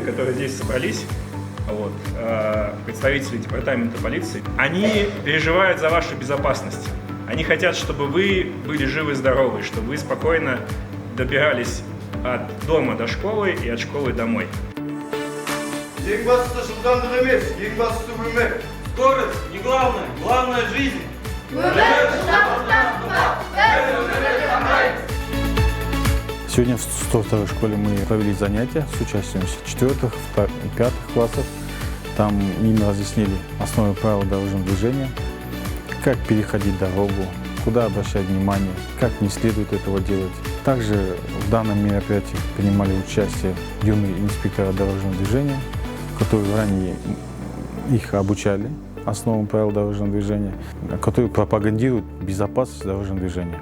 которые здесь собрались, вот, представители департамента полиции, они переживают за вашу безопасность. Они хотят, чтобы вы были живы и здоровы, чтобы вы спокойно добирались от дома до школы и от школы домой. Скорость не главное, главное жизнь. Сегодня в 102-й школе мы провели занятия с участием 4-х и 5-х классов. Там им разъяснили основы правил дорожного движения, как переходить дорогу, куда обращать внимание, как не следует этого делать. Также в данном мероприятии принимали участие юные инспектора дорожного движения, которые ранее их обучали основам правил дорожного движения, которые пропагандируют безопасность дорожного движения.